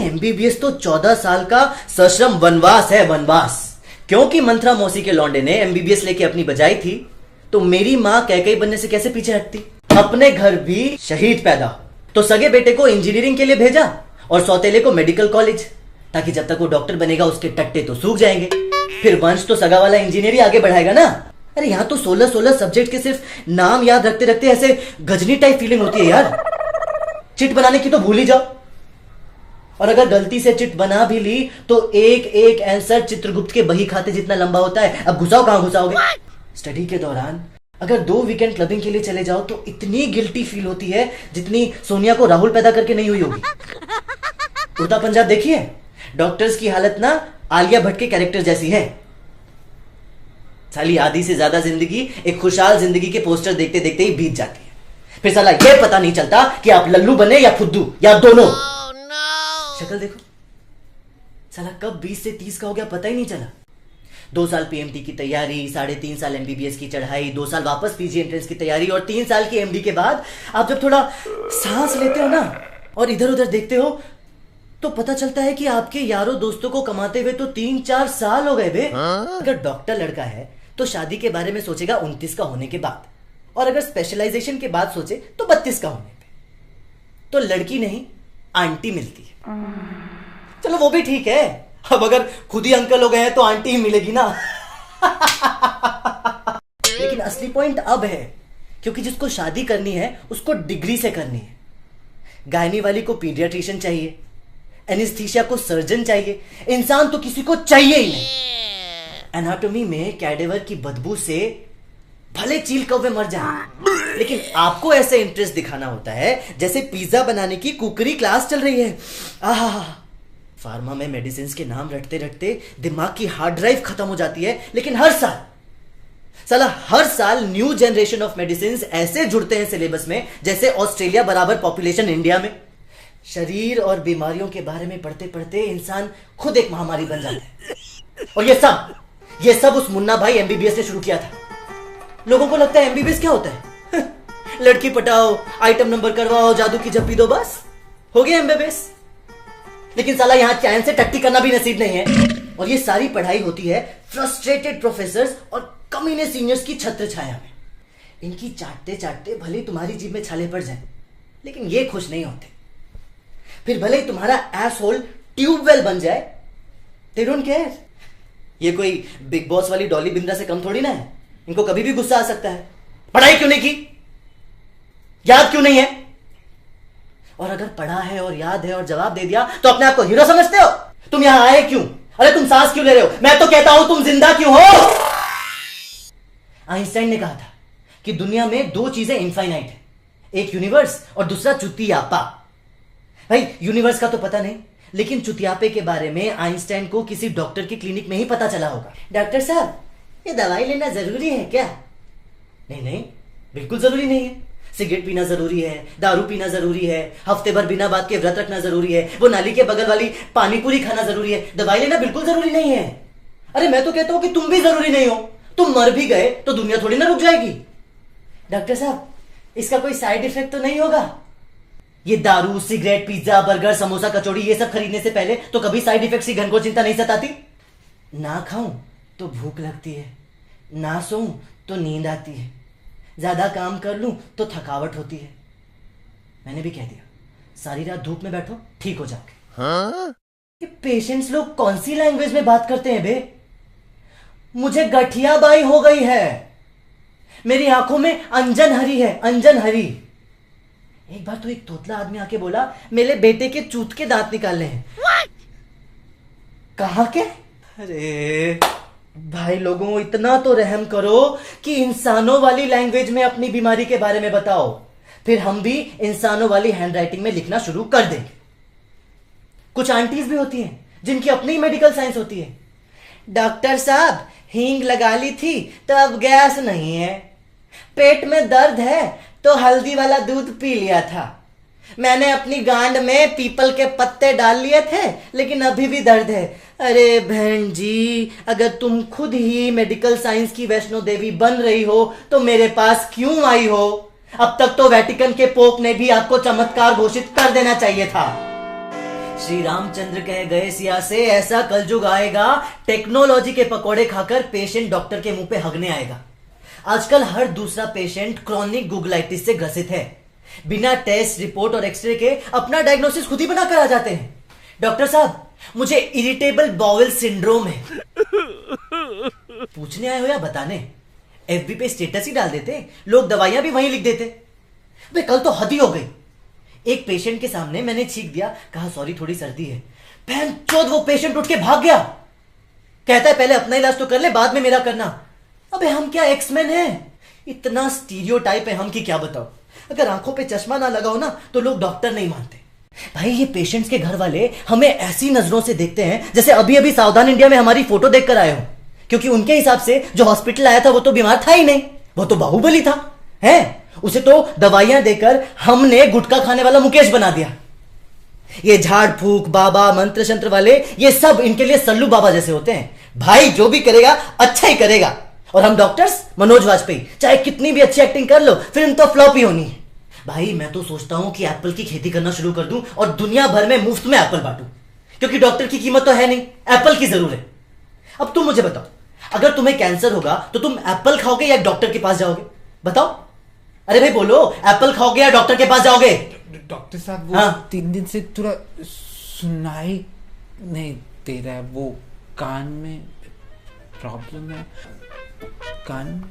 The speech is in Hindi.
एमबीबीएस तो 14 साल का सश्रम वनवास है, वनवास। क्योंकि मंत्रा मौसी के लौंडे ने एमबीबीएस लेके अपनी बजाई थी, तो मेरी माँ कैकई बनने से कैसे पीछे हटती। अपने घर भी शहीद पैदा हो, तो सगे बेटे को इंजीनियरिंग के लिए भेजा और सौतेले को मेडिकल कॉलेज, ताकि जब तक वो डॉक्टर बनेगा उसके टट्टे तो सूख जाएंगे, फिर वंश तो सगा वाला इंजीनियर ही आगे बढ़ाएगा ना। अरे यहाँ तो 16 सब्जेक्ट के सिर्फ नाम याद रखते रखते ऐसे गजनी टाइप फीलिंग होती है यार। चिट बनाने की तो भूल ही जाओ, और अगर गलती से चिट बना भी ली तो एक एक आंसर चित्रगुप्त के बही खाते जितना लंबा होता है। अब घुसाओ कहां घुसाओगे। स्टडी के दौरान अगर 2 वीकेंड क्लबिंग के लिए चले जाओ तो इतनी गिल्टी फील होती है जितनी सोनिया को राहुल पैदा करके नहीं हुई होगी। उड़ता पंजाब देखिए, डॉक्टर्स की हालत ना आलिया भट्ट के कैरेक्टर जैसी है। साली आधी से ज्यादा जिंदगी एक खुशहाल जिंदगी के पोस्टर देखते देखते ही बीत जाती है, फिर साला ये पता नहीं चलता कि आप लल्लू बने या फुद्दू या दोनों। शक्ल देखो, साला कब 20 से 30 का हो गया पता ही नहीं चला। 2 साल पीएमटी की तैयारी, 3.5 साल एमबीबीएस की चढ़ाई, 2 साल वापस पीजी एंट्रेंस की तैयारी और 3 साल की एमडी के बाद आप जब थोड़ा सांस लेते हो ना और इधर उधर देखते हो तो पता चलता है कि आपके यारों दोस्तों को कमाते हुए तो 3-4 साल हो गए बे। अगर डॉक्टर लड़का है तो शादी के बारे में सोचेगा 29 का होने के बाद, और अगर स्पेशलाइजेशन के बाद सोचे तो 32 का होने पे। तो लड़की नहीं आंटी मिलती है। चलो वो भी ठीक है, अब अगर खुद ही अंकल हो गए हैं तो आंटी ही मिलेगी ना। लेकिन असली पॉइंट अब है, क्योंकि जिसको शादी करनी है उसको डिग्री से करनी है। गायनी वाली को पीडियाट्रिशियन चाहिए, एनेस्थीसिया को सर्जन चाहिए, इंसान तो किसी को चाहिए ही नहीं। एनाटॉमी में कैडेवर की बदबू से भले चील कौवे मर जाए, लेकिन आपको ऐसे इंटरेस्ट दिखाना होता है जैसे पिज्जा बनाने की कुकरी क्लास चल रही है। आहा, फार्मा में मेडिसिन के नाम रटते रटते दिमाग की हार्ड ड्राइव खत्म हो जाती है। लेकिन हर साल न्यू जनरेशन ऑफ मेडिसिन ऐसे जुड़ते हैं सिलेबस में जैसे ऑस्ट्रेलिया बराबर पॉपुलेशन इंडिया में। शरीर और बीमारियों के बारे में पढ़ते पढ़ते इंसान खुद एक महामारी बन जाता है। और ये सब उस मुन्ना भाई एमबीबीएस ने शुरू किया था। लोगों को लगता है एमबीबीएस क्या होता है? लड़की पटाओ, आइटम नंबर करवाओ, जादू की झप्पी दो, बस हो गया एमबीबीएस। लेकिन साला यहां चैन से टट्टी करना भी नसीब नहीं है। और ये सारी पढ़ाई होती है फ्रस्ट्रेटेड प्रोफेसर्स और कमीने सीनियर्स की छत्र छाया में। इनकी चाटते चाटते भले तुम्हारी जीभ में छाले पड़ जाए, लेकिन ये खुश नहीं होते। फिर भले ही तुम्हारा एसहोल ट्यूबवेल बन जाए, दे डोंट केयर। ये कोई बिग बॉस वाली डॉली बिंद्रा से कम थोड़ी ना है, इनको कभी भी गुस्सा आ सकता है। पढ़ाई क्यों नहीं की, याद क्यों नहीं है? और अगर पढ़ा है और याद है और जवाब दे दिया तो अपने आप को हीरो समझते हो? तुम यहां आए क्यों? अरे तुम सांस क्यों ले रहे हो? मैं तो कहता हूं तुम जिंदा क्यों हो? आइंस्टाइन ने कहा था कि दुनिया में 2 चीजें इनफाइनाइट है, एक यूनिवर्स और दूसरा चुतियापा। भाई यूनिवर्स का तो पता नहीं, लेकिन चुतियापे के बारे में आइंस्टाइन को किसी डॉक्टर की क्लिनिक में ही पता चला होगा। डॉक्टर साहब, ये दवाई लेना जरूरी है क्या? नहीं, बिल्कुल जरूरी नहीं है। सिगरेट पीना जरूरी है, दारू पीना जरूरी है, हफ्ते भर बिना बात के व्रत रखना जरूरी है, वो नाली के बगल वाली पानी पूरी खाना जरूरी है। दवाई लेना बिल्कुल जरूरी नहीं है। अरे मैं तो कहता हूं कि तुम भी जरूरी नहीं हो। तुम मर भी गए तो दुनिया थोड़ी ना रुक जाएगी। डॉक्टर साहब, इसका कोई साइड इफेक्ट तो नहीं होगा? ये दारू, सिगरेट, पिज्जा, बर्गर, समोसा, कचौड़ी ये सब खरीदने से पहले तो कभी साइड इफेक्ट्स की घनघोर चिंता नहीं सताती? ना खाऊं तो भूख लगती है, ना सोऊं तो नींद आती है, ज्यादा काम कर लूं तो थकावट होती है। मैंने भी कह दिया, सारी रात धूप में बैठो, ठीक हो जाओगे। ये पेशेंट्स लोग कौन सी लैंग्वेज में बात करते हैं बे? मुझे गठिया बाई हो गई है, मेरी आंखों में अंजन हरी है, अंजन हरी। एक बार तो एक तोतला आदमी आके बोला, मेरे बेटे के चूत के दांत निकालने हैं। कहा के? अरे भाई लोगों, इतना तो रहम करो कि इंसानों वाली लैंग्वेज में अपनी बीमारी के बारे में बताओ, फिर हम भी इंसानों वाली हैंडराइटिंग में लिखना शुरू कर देंगे। कुछ आंटीज भी होती हैं जिनकी अपनी मेडिकल साइंस होती है। डॉक्टर साहब, हींग लगा ली थी तो अब गैस नहीं है, पेट में दर्द है तो हल्दी वाला दूध पी लिया था, मैंने अपनी गांड में पीपल के पत्ते डाल लिए थे लेकिन अभी भी दर्द है। अरे बहन जी, अगर तुम खुद ही मेडिकल साइंस की वैष्णो देवी बन रही हो तो मेरे पास क्यों आई हो? अब तक तो वेटिकन के पोप ने भी आपको चमत्कार घोषित कर देना चाहिए था। श्री रामचंद्र कह गए सिया से ऐसा कलयुग आएगा, टेक्नोलॉजी के पकोड़े खाकर पेशेंट डॉक्टर के मुंह पे हगने आएगा। आजकल हर दूसरा पेशेंट क्रॉनिक गूगलाइटिस से ग्रसित है। बिना टेस्ट रिपोर्ट और एक्सरे के अपना डायग्नोसिस खुद ही बनाकर आ जाते हैं। डॉक्टर साहब, मुझे इरिटेबल बाउल सिंड्रोम है। पूछने आए हो या बताने? एफबी पे स्टेटस ही डाल देते, लोग दवाइयां भी वहीं लिख देते। वे कल तो हद ही हो गई। एक पेशेंट के सामने मैंने छींक दिया, कहा सॉरी थोड़ी सर्दी है। भैंचोद वो पेशेंट उठ के भाग गया। कहता है पहले अपना इलाज तो कर ले, बाद में मेरा करना। अबे हम क्या एक्समैन हैं? इतना स्टीरियोटाइप है हम कि क्या बताओ। अगर आंखों पे चश्मा ना लगाओ ना तो लोग डॉक्टर नहीं मानते। भाई ये पेशेंट्स के घर वाले हमें ऐसी नजरों से देखते हैं जैसे अभी अभी सावधान इंडिया में हमारी फोटो देखकर आए हो। क्योंकि उनके हिसाब से जो हॉस्पिटल आया था वो तो बीमार था ही नहीं, वो तो बाहुबली था। है उसे तो दवाइयां देकर हमने गुटखा खाने वाला मुकेश बना दिया। ये झाड़ फूक बाबा मंत्र शंत्र वाले, ये सब इनके लिए सल्लू बाबा जैसे होते हैं। भाई जो भी करेगा अच्छा ही करेगा। और हम डॉक्टर्स मनोज वाजपेयी, चाहे कितनी भी अच्छी एक्टिंग कर लो, फिल्म तो फ्लॉप ही होनी है। भाई मैं तो सोचता हूं कि एप्पल की खेती करना शुरू कर दूं और दुनिया भर में मुफ्त में एप्पल बांटूं। क्योंकि डॉक्टर की कीमत तो है नहीं, एप्पल की जरूर है। अब तुम मुझे बताओ, अगर तुम्हें कैंसर होगा तो तुम एप्पल खाओगे या डॉक्टर के पास जाओगे? बताओ। अरे भाई बोलो, एप्पल खाओगे या डॉक्टर के पास जाओगे? डॉक्टर साहब वो हाँ? 3 दिन से थोड़ा सुनाई नहीं दे रहा है। वो कान में प्रॉब्लम है, कान में।